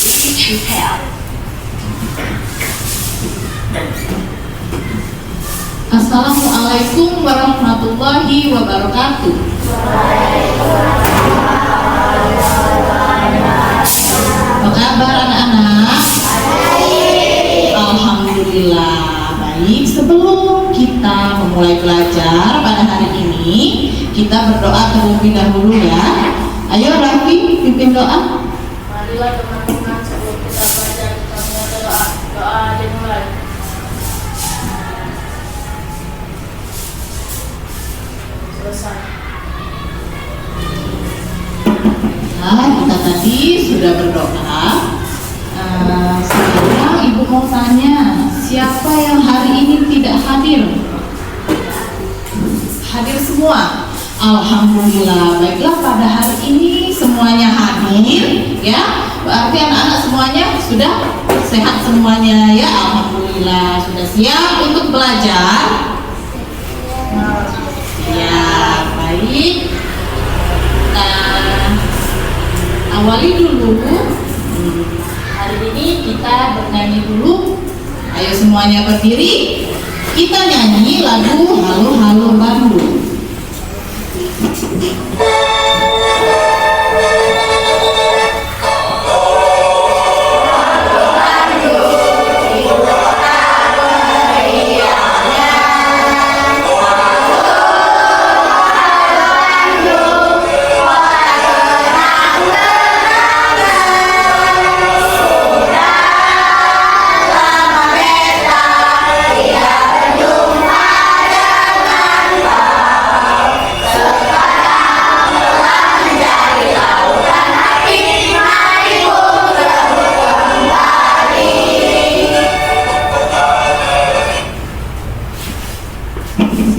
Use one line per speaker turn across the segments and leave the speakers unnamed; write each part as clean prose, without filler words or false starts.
Assalamualaikum warahmatullahi wabarakatuh. Apa kabar anak-anak? Alhamdulillah baik. Sebelum kita memulai belajar pada hari ini, kita berdoa terlebih dahulu ya. Ayo Raffi, pimpin doa.
Marilah teman-teman, sebelum kita belajar kita mulai doa. Doa dimulai. Selesai.
Nah, kita tadi sudah berdoa. Sekarang ibu mau tanya, siapa yang hari ini tidak hadir? Hadir semua. Alhamdulillah. Baiklah, pada hari ini semuanya hadir, ya. Berarti anak-anak semuanya sudah sehat semuanya, ya. Alhamdulillah sudah siap untuk belajar. Ya, baik. Nah, awali dulu. Hari ini kita bernyanyi dulu. Ayo semuanya berdiri. Kita nyanyi lagu Halo Halo Bandung.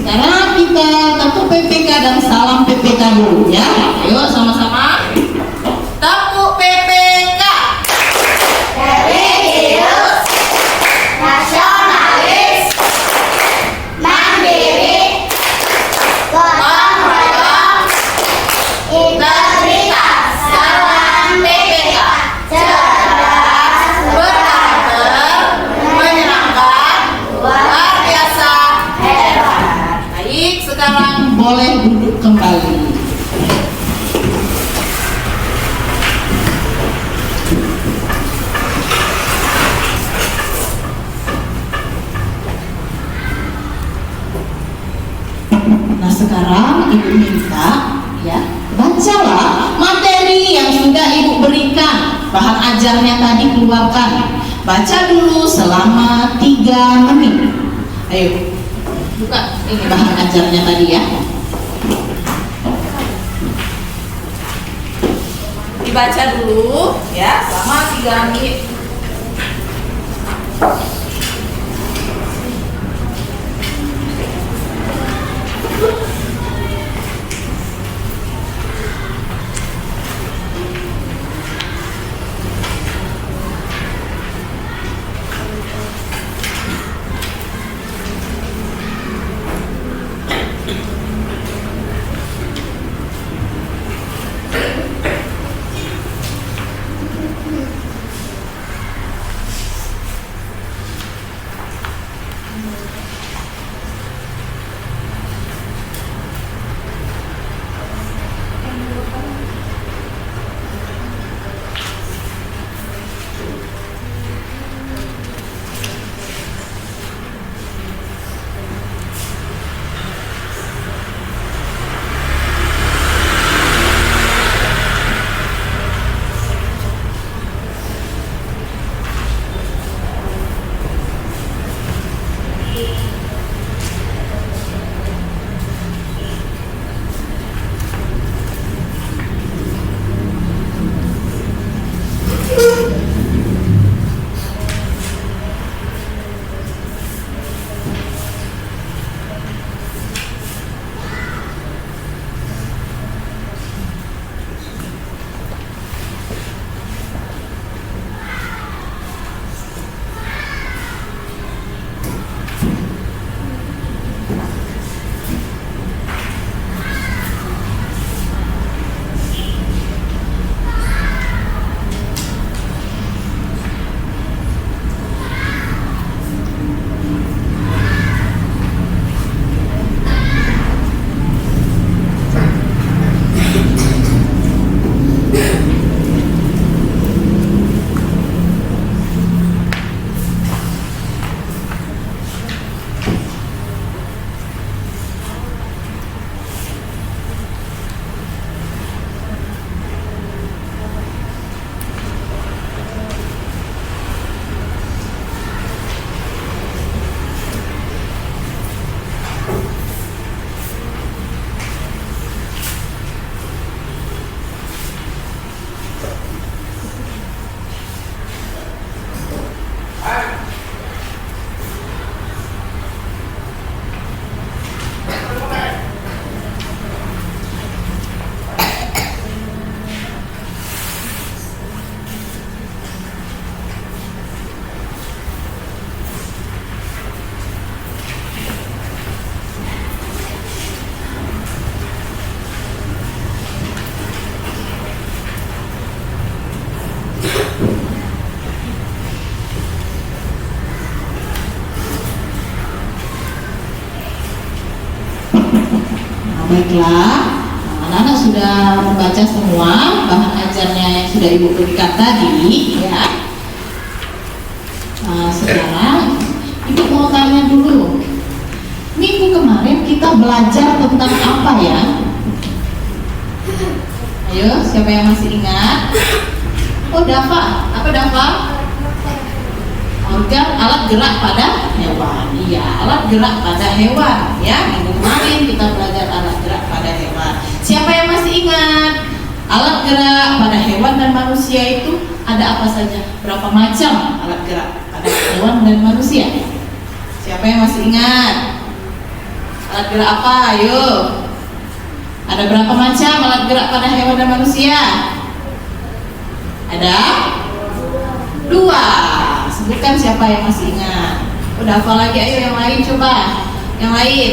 Sekarang kita tepuk PPK dan salam PPK dulu ya. Ayo sama-sama. Tepuk PPK.
Religius, nasionalis, mandiri, gotong royong, integritas, salam PPK, cerdas,
Berkarakter, menyenangkan, luar biasa, hebat. Baik, sekarang boleh duduk kembali. Nah, sekarang ibu minta ya, bacalah materi yang sudah ibu berikan. Bahan ajarnya tadi keluarkan. Baca dulu selama 3 menit. Ayo, buka ini bahan ajarnya tadi ya. Dibaca dulu ya selama 3 menit. Baiklah, anak-anak sudah membaca semua bahan ajarnya yang sudah Ibu berikan tadi, ya. Sekarang Ibu mau tanya dulu. Minggu kemarin kita belajar tentang apa ya? Ayo, siapa yang masih ingat? Oh, Dafa. Apa Dafa? Organ alat gerak pada hewan. Iya, alat gerak pada hewan. Ya, minggu kemarin kita belajar alat gerak pada hewan. Siapa yang masih ingat? Alat gerak pada hewan dan manusia itu ada apa saja? Berapa macam alat gerak pada hewan dan manusia? Siapa yang masih ingat? Alat gerak apa? Ayo. Ada berapa macam alat gerak pada hewan dan manusia? Ada 2. Sebutkan siapa yang masih ingat. Udah hafal lagi, ayo yang lain coba. Yang lain.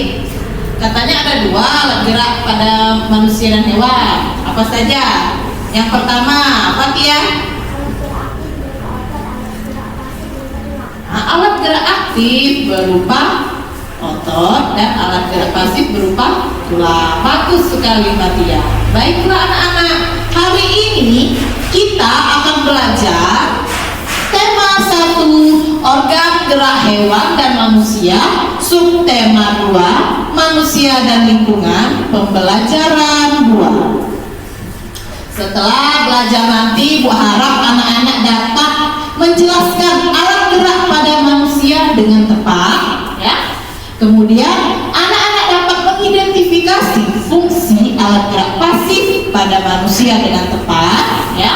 Katanya ada 2 alat gerak pada manusia dan hewan. Apa saja? Yang pertama, apa Tia? Alat gerak aktif berupa otot dan alat gerak pasif berupa tulang. Bagus sekali Mbak Tia. Baiklah anak-anak, hari ini kita akan belajar tema 1, organ gerak hewan dan manusia. Subtema 2, manusia dan lingkungan. Pembelajaran 2. Setelah belajar nanti, Bu harap anak-anak dapat menjelaskan alat gerak pada manusia dengan tepat, ya. Kemudian anak-anak dapat mengidentifikasi fungsi alat gerak pasif pada manusia dengan tepat, ya.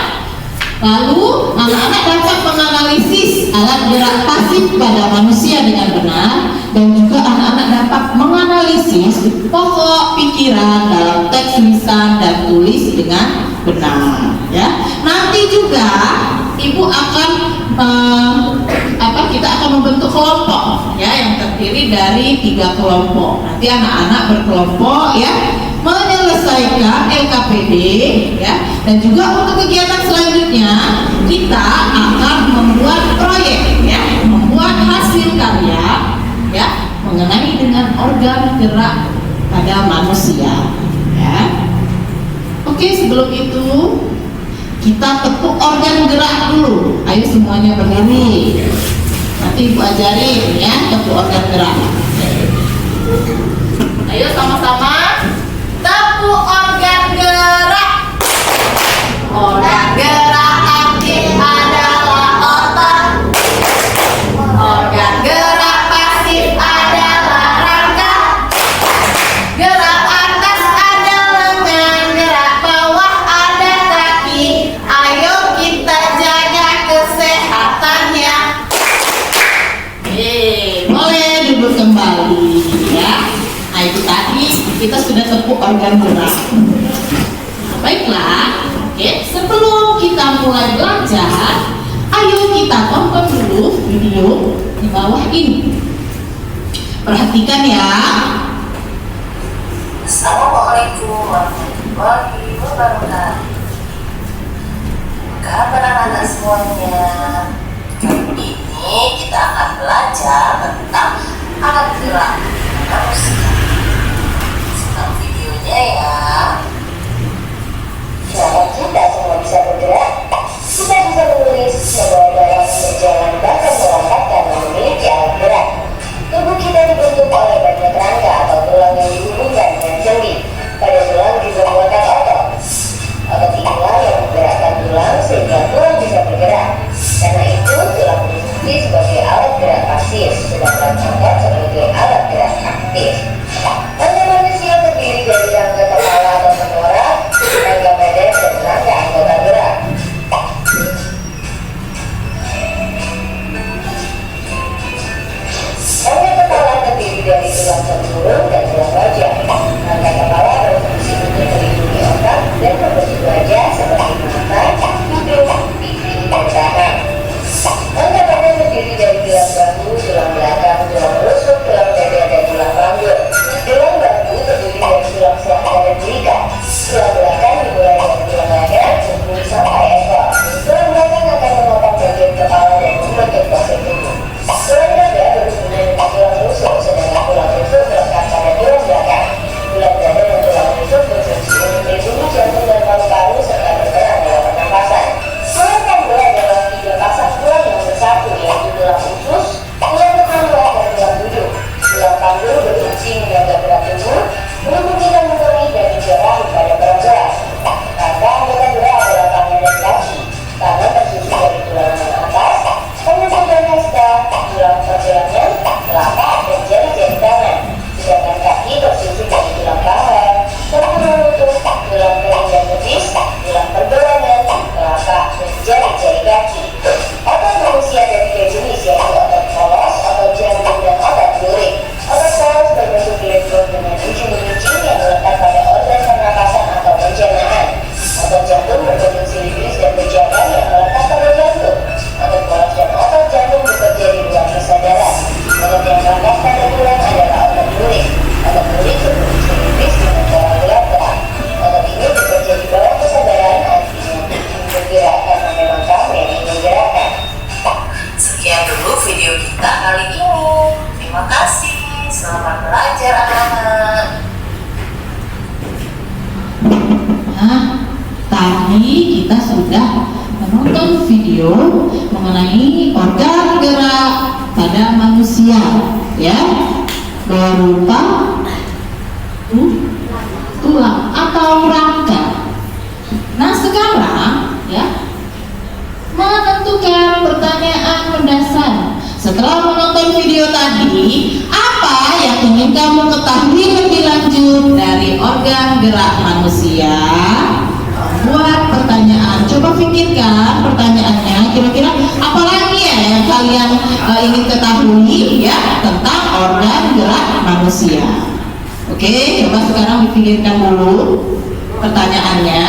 Lalu anak-anak dapat menganalisis alat gerak pasif pada manusia dengan benar, dan juga anak-anak dapat menganalisis pokok pikiran dalam teks lisan dan tulis dengan benar, ya. Nanti juga Ibu akan kita akan membentuk kelompok, ya, yang terdiri dari 3 kelompok. Nanti anak-anak berkelompok, ya, menyelesaikan LKPD, ya. Dan juga untuk kegiatan selanjutnya kita akan membuat proyek, ya, membuat hasil karya, ya, mengenai dengan organ gerak pada manusia, ya. Oke, sebelum itu kita tepuk organ gerak dulu. Ayo semuanya berdiri. Nanti Ibu ajarin, ya, tepuk organ gerak. Ayo sama-sama tepuk organ gerak. Organ gerak aktif adalah otot. Organ gerak pasif adalah rangka. Gerak atas ada lengan, gerak bawah ada kaki. Ayo kita jaga kesehatannya. Boleh duduk kembali, ya. Nah, itu tadi kita sudah tepuk organ gerak. Baiklah, oke. Sebelum kita mulai belajar, ayo kita tonton dulu video di bawah ini. Perhatikan ya.
Assalamualaikum warahmatullahi wabarakatuh. Kabar anak-anak semuanya. Kali ini kita akan belajar tentang alat gerak manusia. Simak videonya ya.
Selama kita semua bisa bergerak, kita bisa menulis, membawa barang, berjalan, bahkan melompat karena memiliki alat gerak. Tubuh kita dibentuk oleh banyak rangka atau tulang yang dihubungkan dengan sendi. Pada tulang juga muatan otot. Otot inilah yang menggerakkan tulang sehingga tulang bisa bergerak. Karena itu tulang berfungsi sebagai alat gerak pasif, sedangkan otot sebagai alat gerak aktif. Rangka manusia terdiri dari rangka kepala atau tengkorak, rangka badan, dan rangka anggota gerak. Rangka kepala terdiri dari tulang tempurung dan tulang wajah. Rangka kepala berfungsi untuk melindungi otak dan membentuk wajah seperti mata, hidung, pipi, dan tangan. Rangka badan terdiri dari tulang bahu, tulang belakang, tulang rusuk, tulang dada, dan tulang panggul. Tulang bahu terdiri dari tulang selangka dan belikat. Tulang belakang dimulai dari tulang leher, punggung sampai ekor. Tulang belakang akan memotong bagian kepala dan membentuk posisi tubuh. Tulang dada berhubungan dengan tulang rusuk, sedangkan tulang rusuk melekat pada
tadi kita sudah menonton video mengenai organ gerak pada manusia, ya, berupa tulang atau rangka. Nah sekarang, ya, menentukan pertanyaan mendasar. Setelah menonton video tadi, apa yang ingin kamu ketahui lebih lanjut dari organ gerak manusia? Buat pertanyaan, coba pikirkan pertanyaannya. Kira-kira apa lagi ya yang kalian ingin ketahui ya tentang organ gerak manusia? Oke, coba sekarang dipikirkan dulu pertanyaannya.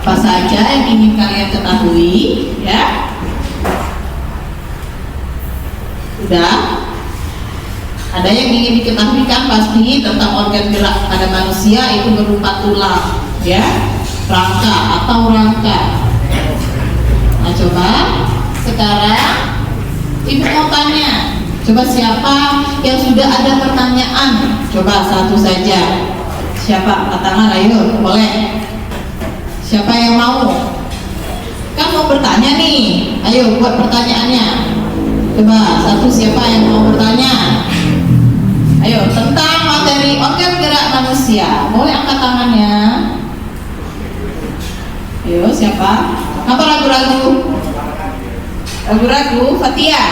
Apa saja yang ingin kalian ketahui, ya? Sudah? Ada yang ingin diketahui kan pasti tentang organ gerak pada manusia itu berupa tulang, ya, rangka atau rangka. Nah coba sekarang ibu mau tanya, coba siapa yang sudah ada pertanyaan? Coba satu saja. Siapa? Angkat tangan, ayo, boleh. Siapa yang mau? Kan mau bertanya nih, ayo buat pertanyaannya. Coba satu, siapa yang mau bertanya? Ayo, tentang materi organ gerak manusia. Boleh angkat tangannya. Ayo, siapa? Apa ragu-ragu? Ragu-ragu? Fatia.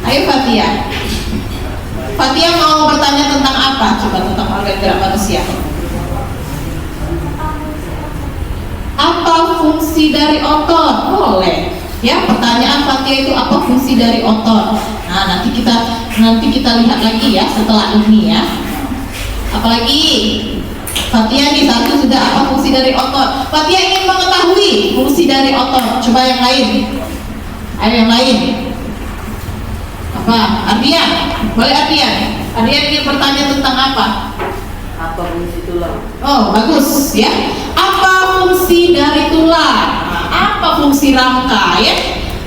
Ayo Fatia. Fatia mau bertanya tentang apa? Coba tentang organ gerak manusia. Apa fungsi dari otot? Boleh. Ya, pertanyaan Fatia itu apa fungsi dari otot? Nah, nanti kita lihat lagi ya setelah ini ya. Apalagi Fatia di satu sudah apa fungsi dari otot? Fatia ingin mengetahui fungsi dari otot. Coba yang lain. Ayo yang lain. Apa? Ardian. Boleh Ardian. Ardian ingin bertanya tentang apa?
Apa fungsi tulang?
Oh, bagus ya. Apa fungsi dari tulang? Apa fungsi rangka ya?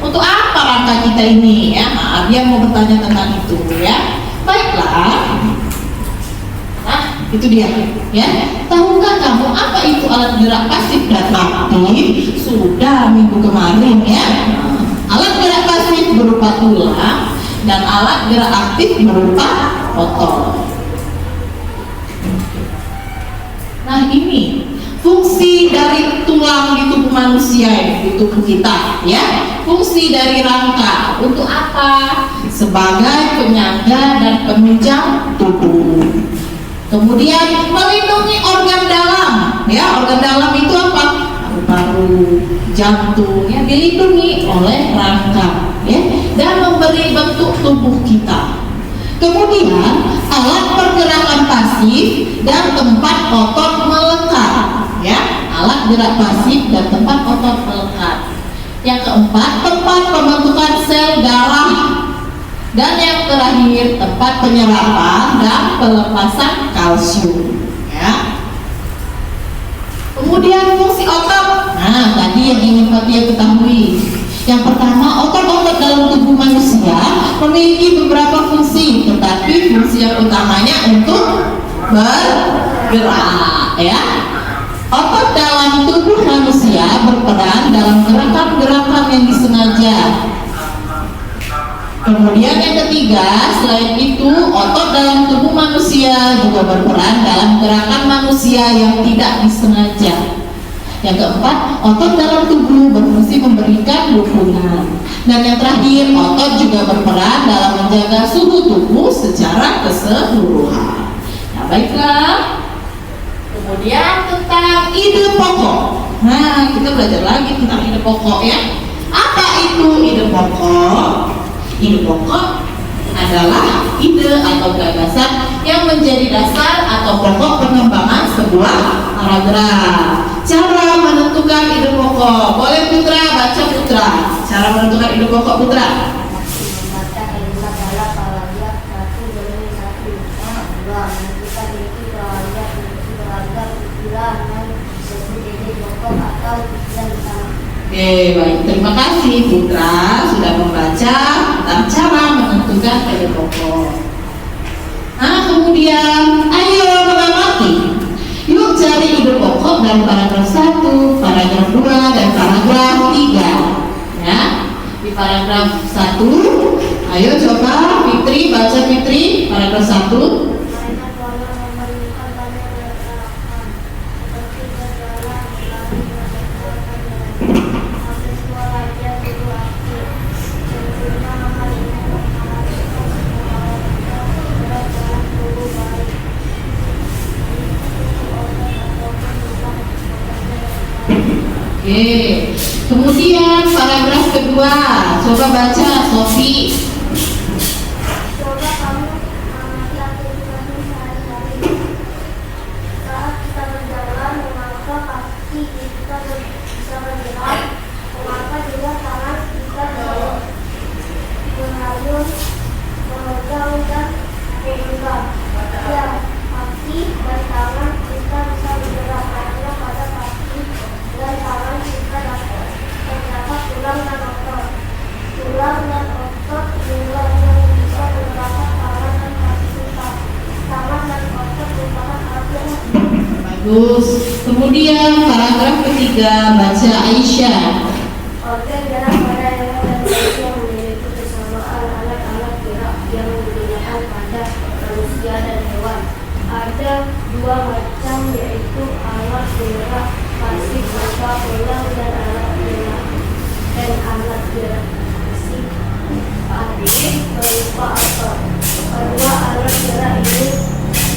Untuk apa rangka kita ini ya? Nah, dia mau bertanya tentang itu ya. Baiklah. Nah, itu dia ya. Tahukah kamu apa itu alat gerak pasif dan aktif? Sudah minggu kemarin ya. Alat gerak pasif berupa tulang dan alat gerak aktif berupa otot. Nah, ini fungsi dari tulang di tubuh manusia, di tubuh kita ya. Fungsi dari rangka untuk apa? Sebagai penyangga dan penunjang tubuh. Kemudian melindungi organ dalam ya. Organ dalam itu apa? Paru-paru, jantung ya, dilindungi oleh rangka ya, dan memberi bentuk tubuh kita. Kemudian alat pergerakan pasif dan tempat otot melekat ya, alat gerak pasif dan tempat otot melekat. Yang keempat, tempat pembentukan sel darah. Dan yang terakhir, tempat penyerapan dan pelepasan kalsium ya. Kemudian fungsi otot. Nah, tadi yang ingin Fatia ketahui. Yang pertama, otot-otot dalam tubuh manusia memiliki beberapa fungsi, tetapi fungsi yang utamanya untuk bergerak ya. Otot dalam tubuh manusia berperan dalam gerakan-gerakan yang disengaja. Kemudian yang ketiga, selain itu otot dalam tubuh manusia juga berperan dalam gerakan manusia yang tidak disengaja. Yang keempat, otot dalam tubuh berfungsi memberikan dukungan. Dan yang terakhir, otot juga berperan dalam menjaga suhu tubuh secara keseluruhan. Nah, baiklah. Kemudian tentang ide pokok. Nah, kita belajar lagi tentang ide pokok ya. Apa itu ide pokok? Ide pokok adalah ide atau gagasan yang menjadi dasar atau pokok pengembangan sebuah paragraf. Cara menentukan ide pokok. Boleh Putra, baca Putra. Cara menentukan ide pokok Putra.
Membaca kalimat dalam paragraf satu demi satu. Dua, menentukan inti paragraf, inti paragraf, istilah yang disebut ide pokok atau istilah utama.
Oke, baik. Terima kasih Putra sudah membaca tentang cara menentukan ide pokok. Nah, kemudian ayo mengamati. Yuk cari ide pokok membacakan paragraf 1, paragraf 2, dan paragraf 3. Ya, di paragraf 1, ayo coba Fitri baca, Fitri, paragraf 1.
Mainan bola memerlukan banyak gerakan, seperti berjalan, berlari, berjalan, sampai suara dia itu aktif. Tentunya hal ini mengharuskan semua orang berjalan dulu baik.
Oke, kemudian paragraf kedua, coba baca Sofi.
Coba kamu mengamati aktivitas sehari-hari. Saat kita berjalan, mengapa kaki kita bisa bergerak? Mengapa juga tangan kita mengayun, memegang, dan menggenggam? Ya, kaki dan tangan kita bisa bergerak karena pada kaki dan tangan kita terdapat tulang dan otot. Tulang dan otot juga yang bisa menggerakkan tangan dan kaki kita. Tangan dan otot merupakan organ.
Bagus. Kemudian paragraf ketiga, baca Aisyah.
Organ gerak pada hewan dan manusia memiliki kesamaan alat-alat gerak yang digunakan pada manusia dan hewan. Ada dua macam, yaitu alat gerak pasif berupa tulang dan alat gerak pasif berupa otot. Kedua alat gerak ini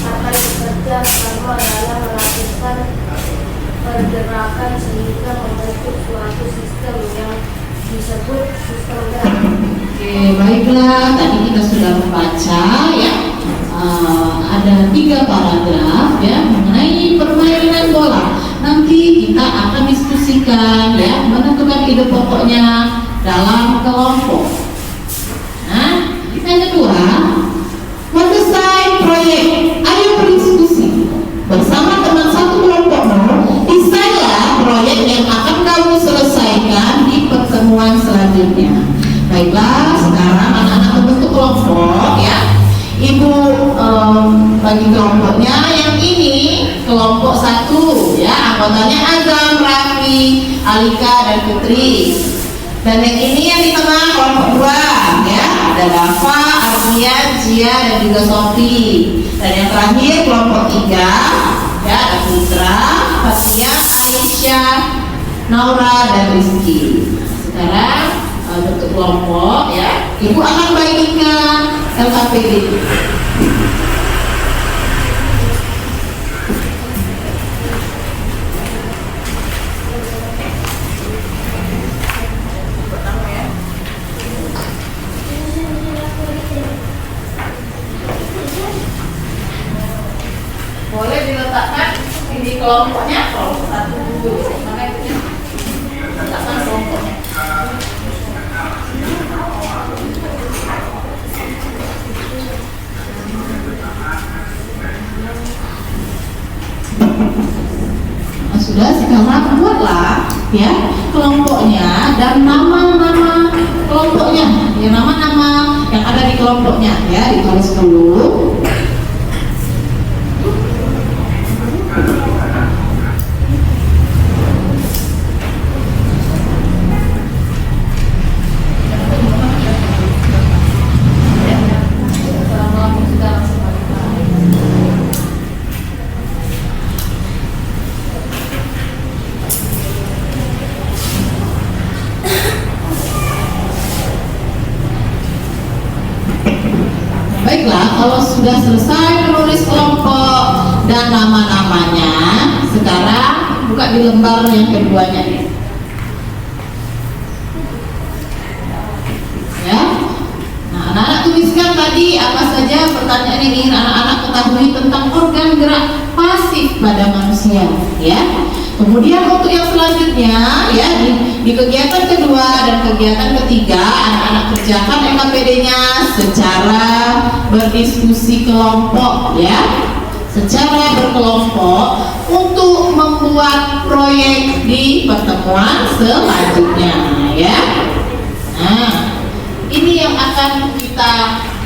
akan bekerja sama dalam melakukan pergerakan sehingga membentuk suatu sistem yang disebut sistem gerak.
Oke, baiklah. Tadi kita sudah membaca ya. Ada 3 paragraf ya mengenai permainan bola. Nanti kita akan diskusikan ya, menentukan ide pokoknya dalam kelompok. Nah, yang kedua, mendesain proyek. Ayo berdiskusi bersama teman satu kelompokmu. Desainlah proyek yang akan kamu selesaikan di pertemuan selanjutnya. Baiklah, sekarang anak-anak membentuk kelompok ya. Ibu bagi kelompoknya. Yang ini kelompok 1 ya, anggotanya Azam, Raffi, Alika, dan Putri. Dan yang ini yang di tengah kelompok 2 ya, ada Dafa, Armian, Jia, dan juga Sofi. Dan yang terakhir kelompok 3 ya, ada Putra, Fatia, Aisyah, Naura, dan Rizky. Sekarang bentuk kelompok ya, ibu akan bagikan LKPD. Boleh diletakkan di kelompoknya, kelompok 1 dulu. Mana itu? Letakkan kelompoknya. Nah, sudah, sekarang buatlah ya kelompoknya dan nama-nama kelompoknya, ya nama-nama yang ada di kelompoknya ya, ditulis dulu. Baiklah, kalau sudah selesai menulis kelompok dan nama-namanya, sekarang buka di lembar yang keduanya. Ya, nah anak-anak tuliskan tadi apa saja pertanyaan yang ingin anak-anak ketahui tentang organ gerak pasif pada manusia. Ya, kemudian untuk yang selanjutnya, ya di kegiatan kedua dan kegiatan ketiga, anak-anak kerjakan LKPD-nya secara berdiskusi kelompok, ya, secara berkelompok untuk membuat proyek di pertemuan selanjutnya, ya. Nah, ini yang akan kita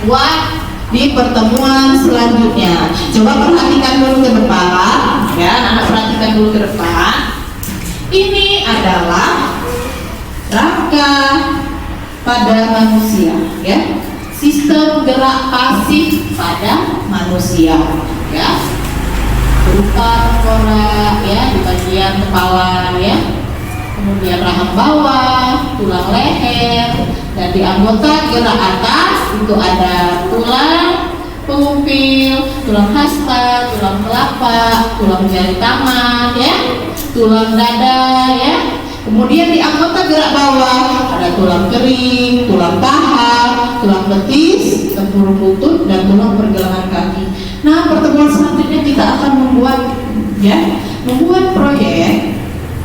buat di pertemuan selanjutnya. Coba perhatikan dulu ke depan, ya, anak perhatikan dulu ke depan. Ini adalah rangka pada manusia, ya, sistem gerak pasif pada manusia, ya, berupa tengkorak, ya, di bagian kepala, ya, kemudian rahang bawah, tulang leher, dan di anggota gerak atas itu ada tulang pengumpil, tulang hasta, tulang telapak, tulang jari tangan, ya, tulang dada, ya. Kemudian di anggota gerak bawah ada tulang kering, tulang paha, tulang betis, tempurung lutut, dan tulang pergelangan kaki. Nah, pertemuan selanjutnya kita akan membuat proyek,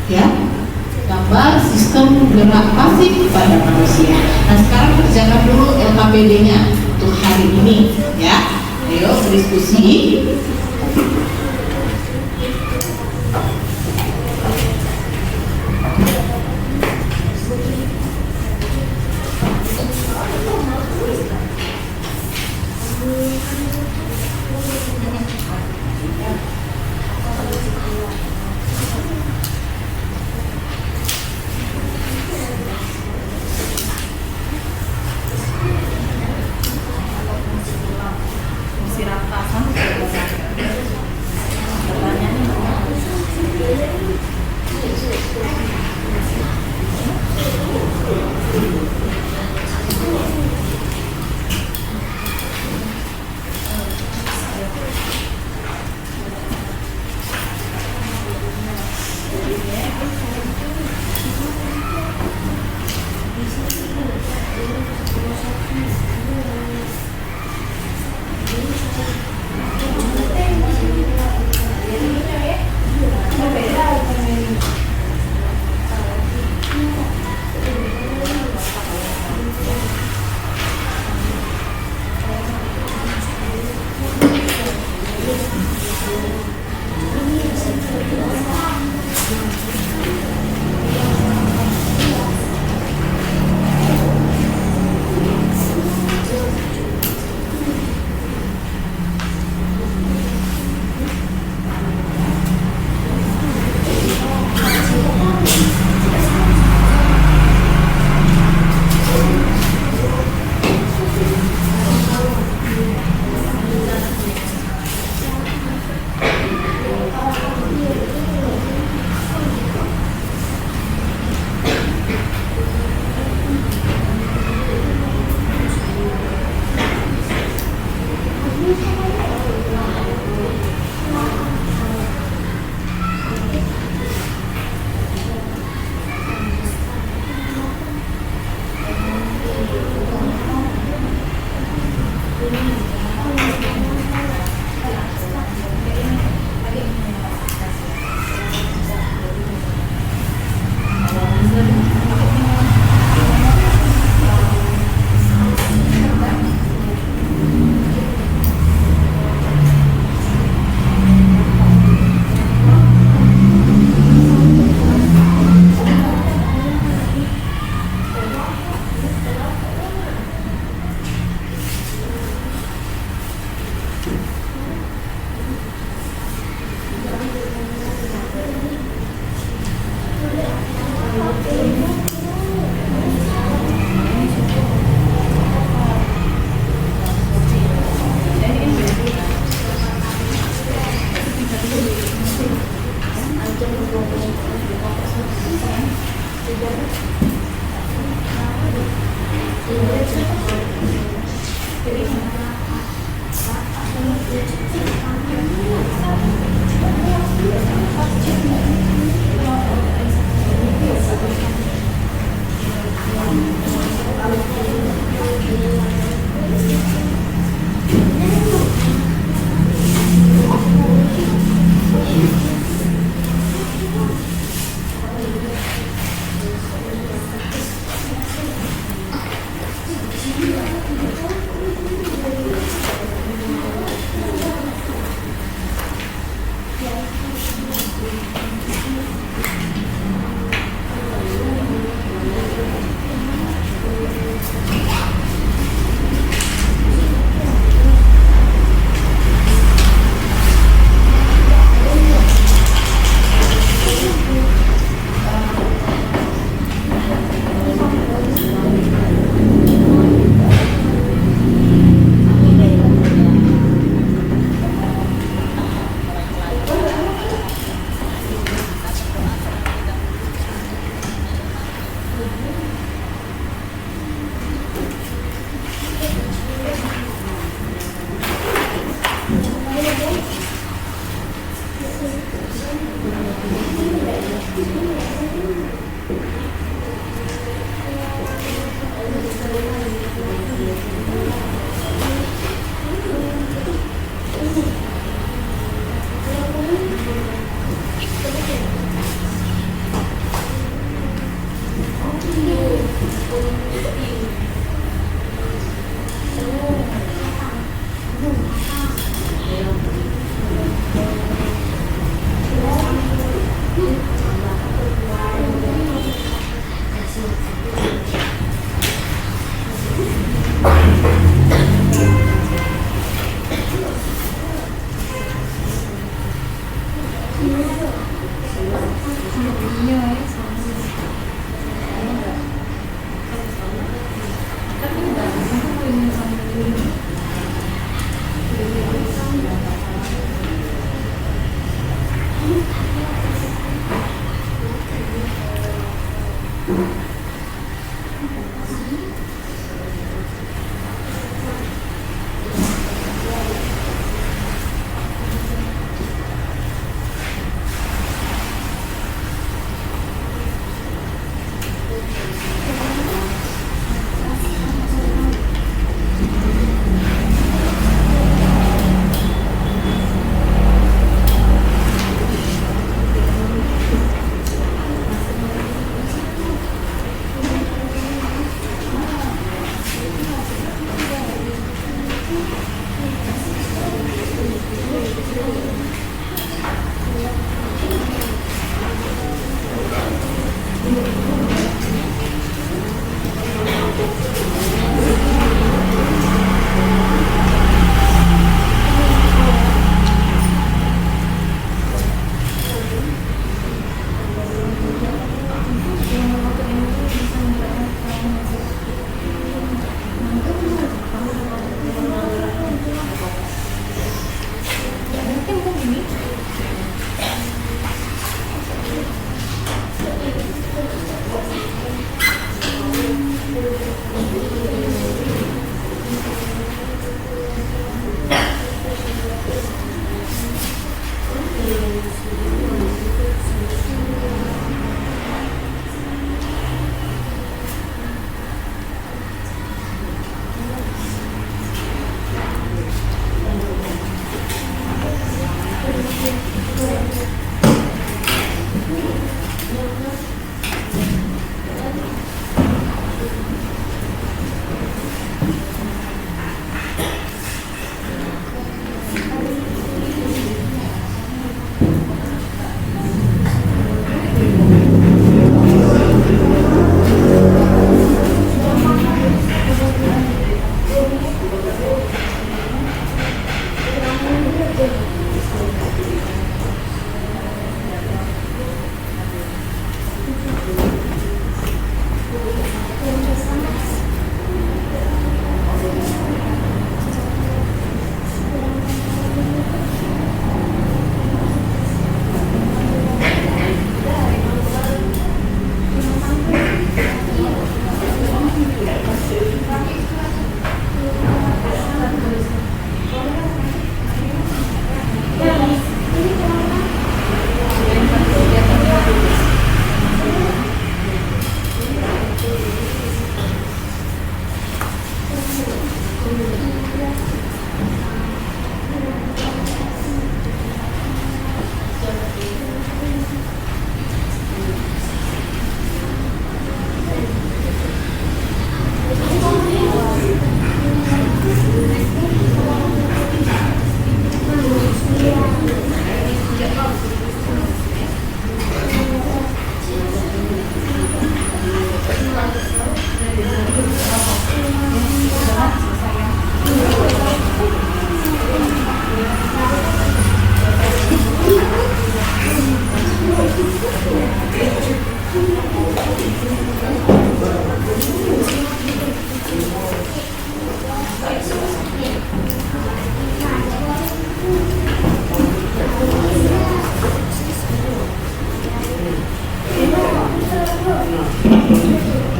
ya, gambar sistem gerak pasif pada manusia. Nah, sekarang kerjakan dulu LKPD-nya untuk hari ini, ya. Ayo berdiskusi.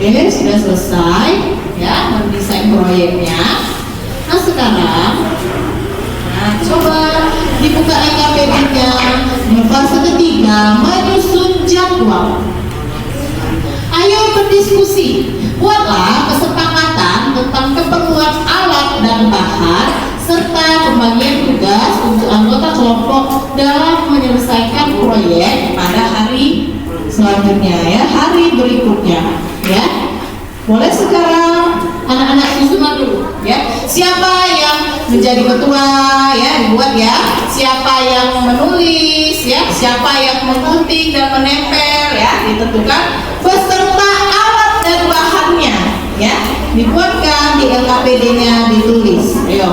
Oke, sudah selesai ya mendesain proyeknya. Nah sekarang, coba dibuka LKPD-nya fase ketiga, menyusun jadwal. Ayo berdiskusi, buatlah kesepakatan tentang keperluan alat dan bahan serta pembagian tugas untuk anggota kelompok dalam menyelesaikan proyek pada hari selanjutnya ya, hari berikutnya ya. Boleh sekarang anak-anak susunan dulu ya. Siapa yang menjadi ketua ya, dibuat ya. Siapa yang menulis ya, siapa yang menggunting dan menempel ya, ditentukan beserta alat dan bahannya ya. Dibuatkan di LKPD-nya, ditulis. Ayo.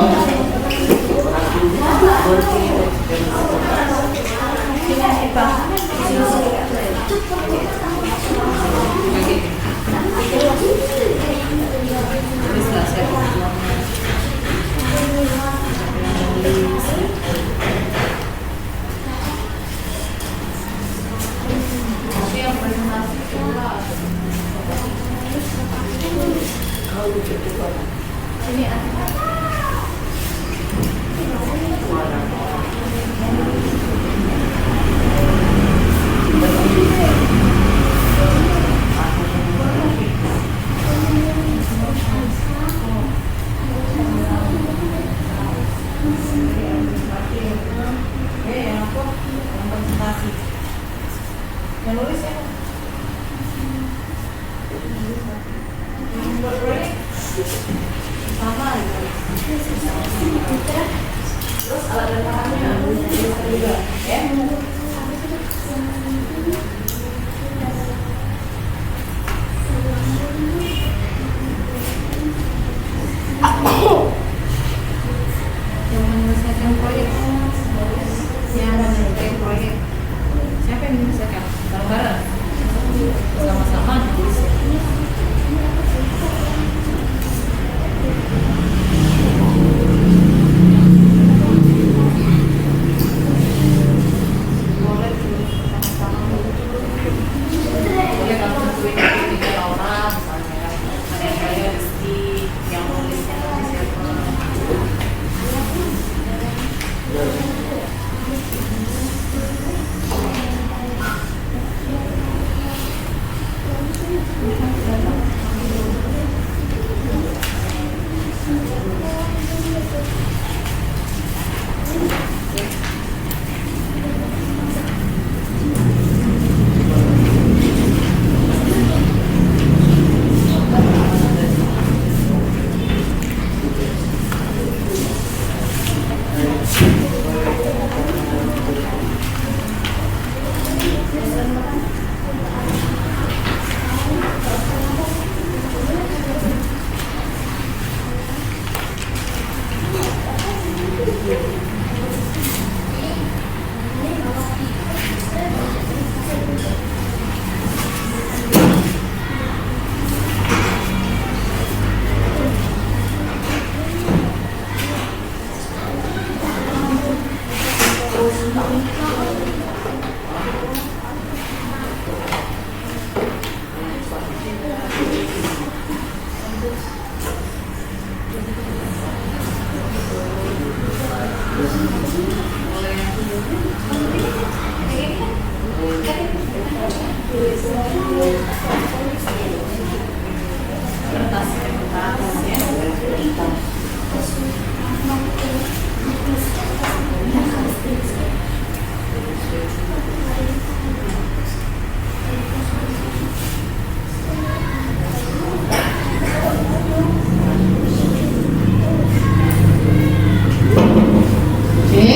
Yang nulis ya. Sama terus alat rekamannya juga ya. Yang menyelesaikan proyek, siapa yang menyelesaikan? Bareng-bareng, sama-sama ditulis.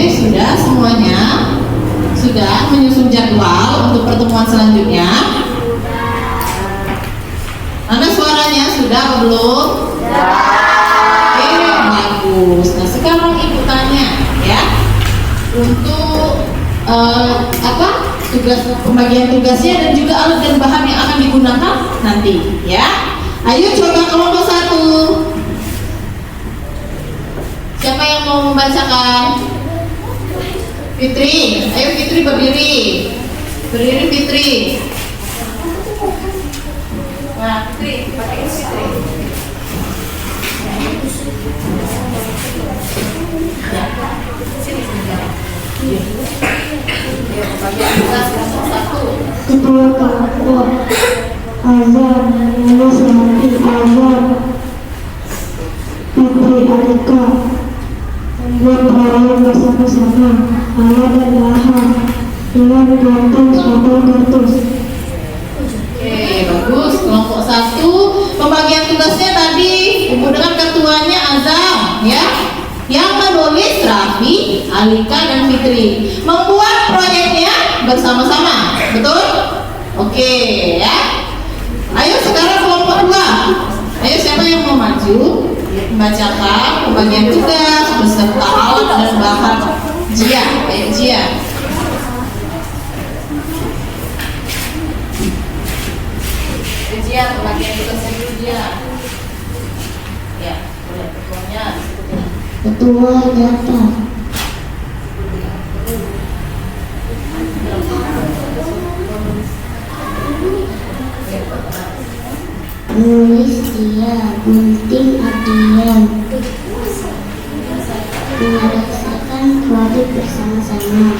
Sudah semuanya? Sudah menyusun jadwal untuk pertemuan selanjutnya? Mana suaranya? Sudah atau belum? Oke, bagus. Nah, sekarang ibu tanya ya, untuk tugas pembagian tugasnya dan juga alat dan bahan yang akan digunakan nanti ya. Ayo coba kelompok 1. Siapa yang mau membacakan? Fitri, ayo Fitri berdiri. Berdiri Fitri. Nah, Fitri, pakai ini Fitri. Ya. Sini sebentar. Ya, pembagian tugas kelompok 1.
Ketua kelompok azan lulus nanti azan Fitri Alika membuat proyek bersama-sama alat dan bahan dengan kertas atau kertas.
Oke, bagus. Kelompok 1 pembagian tugasnya tadi ibu dengan ketuanya Azam ya. Yang menulis Raffi, Alika dan Fitri. Membuat proyeknya bersama-sama. Betul? Oke ya. Ayo sekarang kelompok 2. Ayo siapa yang mau maju? Membacakan pembagian tugas beserta alat dan bahan. Jia, ayo Jia. Jia, pembagian tugasnya dulu Jia. Ya, boleh ketuanya.
Ketua data Menulis dia, gunting Adian, menyelesaikan proyek bersama-sama,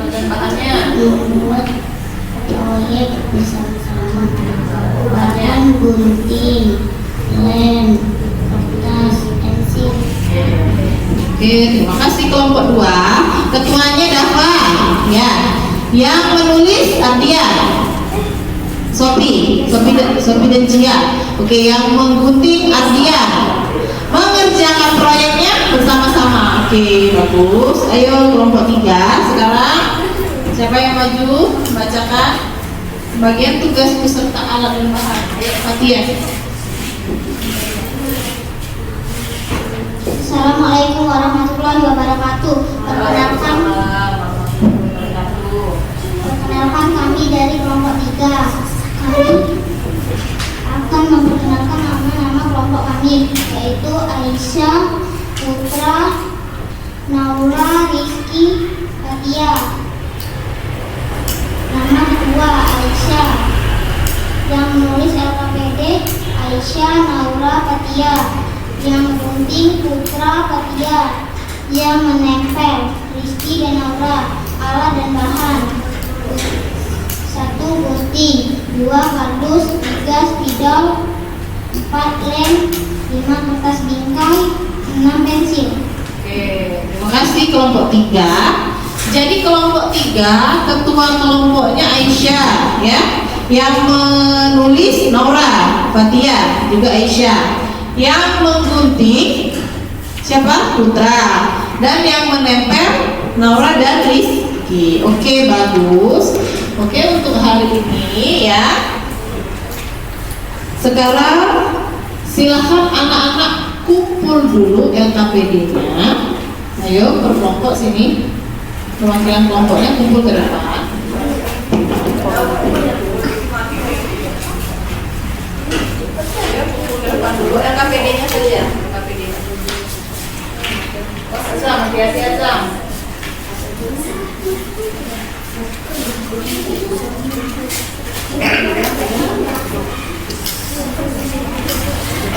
Dan bahannya
membuat proyek bersama-sama, bahan gunting, lem, kertas, pensil.
Oke, terima kasih kelompok 2. Ketuanya Dava, ya. Yang menulis Ardia, Sophie dan Cia. Oke, yang menggunting Ardia. Mengerjakan proyeknya bersama-sama. Oke, bagus. Ayo kelompok 3 sekarang. Siapa yang maju? Bacakan bagian tugas beserta alat dan bahan. Ayo, Fatia.
Assalamualaikum warahmatullahi wabarakatuh. Perkenalkan kami dari kelompok 3. Kami akan memperkenalkan nama-nama kelompok kami, yaitu Aisyah, Putra, Naura, Rizky, Fatia. Nama kedua Aisyah. Yang menulis LKPD Aisyah, Naura, Fatia. Yang gunting Putra, Fatia. Yang menempel Rizky dan Naura. Alat dan bahan: 1 gunting, 2 kardus, 3 spidol, 4 lem, 5 kertas bingkai, 6 pensil.
Oke, terima kasih kelompok 3. Jadi kelompok 3 ketua kelompoknya Aisyah, ya. Yang menulis Naura, Fatia, juga Aisyah. Yang menggunting siapa? Putra. Dan yang menempel Naura dan Rizky. Oke, bagus. Oke, untuk hari ini ya. Sekarang silahkan anak-anak kumpul dulu LKPD-nya. Ayo berkelompok sini. Perwakilan kelompoknya kumpul ke depan. Dulu LKPD-nya saja. LKPD-nya. Azam, hati-hati Azam.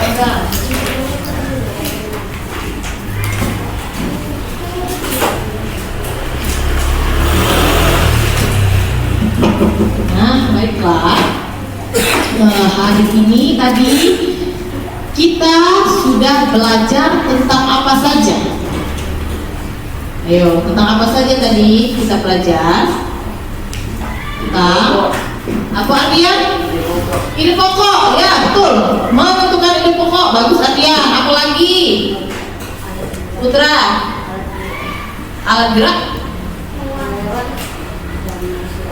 Azam. Nah, baiklah. Hari ini tadi kita sudah belajar tentang apa saja? Ayo, tentang apa saja tadi kita belajar? Tentang apa, Ardian? Ide pokok, ya betul. Menentukan ide pokok, bagus Ardian. Apa lagi? Putra? Alat gerak?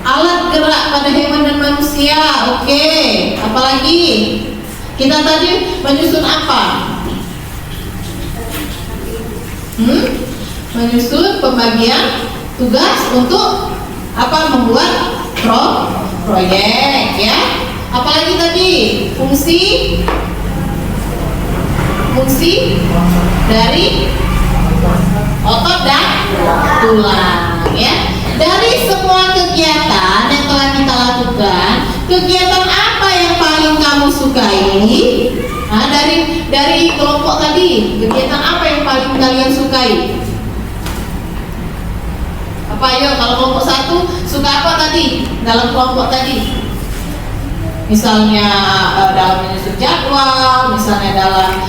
Alat gerak pada hewan dan manusia. Oke. Apalagi? Kita tadi menyusun apa? Menyusun pembagian tugas untuk apa? Membuat proyek, ya. Apalagi tadi? Fungsi dari otot dan tulang, ya. Dari semua kegiatan yang telah kita lakukan, kegiatan apa yang paling kamu sukai? Nah, dari kelompok tadi, kegiatan apa yang paling kalian sukai? Apa ya? Kalau kelompok 1 suka apa tadi? Dalam kelompok tadi? Misalnya dalam menyusun jadwal, misalnya dalam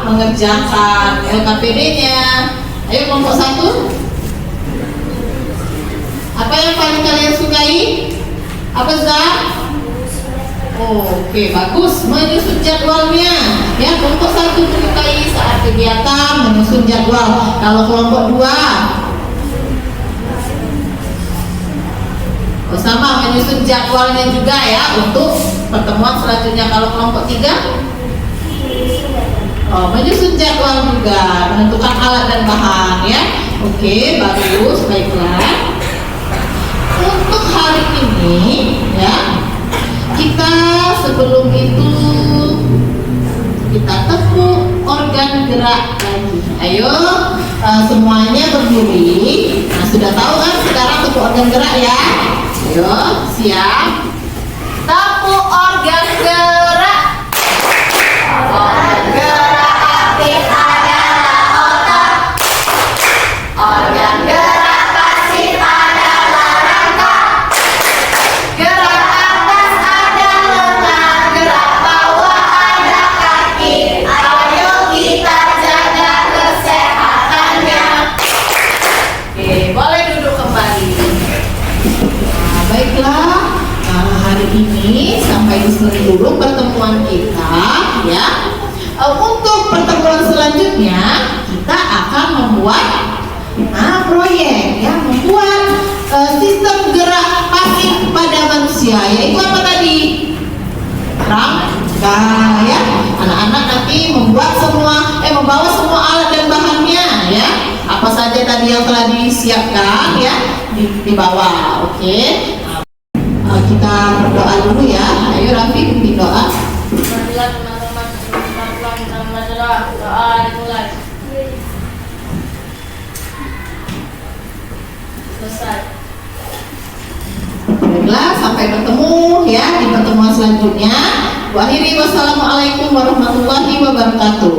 mengerjakan LKPD-nya. Ayo kelompok 1. Apa yang paling kalian sukai? Apa Zah? Oke, bagus. Menyusun jadwalnya. Ya, kelompok 1 menyukai saat kegiatan menyusun jadwal. Kalau kelompok 2 sama menyusun jadwalnya juga ya untuk pertemuan selanjutnya. Kalau kelompok 3 menyusun jadwal juga, menentukan alat dan bahan, ya. Oke, bagus, baiklah. Untuk hari ini ya, kita sebelum itu kita tepuk organ gerak lagi. Ayo semuanya berdiri. Nah, sudah tahu kan sekarang tepuk organ gerak ya? Ayo, siap. Tepuk organ gerak. Organ gerak aktif adalah otak. Organ gerak pasif adalah rangka. Gerak atas ada lengan, gerak bawah ada kaki. Ayo kita jaga kesehatannya. Oke, boleh duduk kembali. Nah, baiklah. Hari ini sampai di sini dulu pertemuan kita ya. Untuk pertemuan selanjutnya kita akan membuat proyek ya, membuat sistem gerak pasif pada manusia, yaitu apa tadi? Rangka ya. Anak-anak nanti membawa semua alat dan bahannya ya. Apa saja tadi yang telah disiapkan ya, dibawa. Oke. Kita berdoa dulu ya. Ayo Raffi pimpin doa.
Marilah teman-teman pelan-pelan kita membaca doa. Doa dimulai. Selesai.
Baiklah, sampai bertemu ya di pertemuan selanjutnya. Wassalamualaikum warahmatullahi wabarakatuh.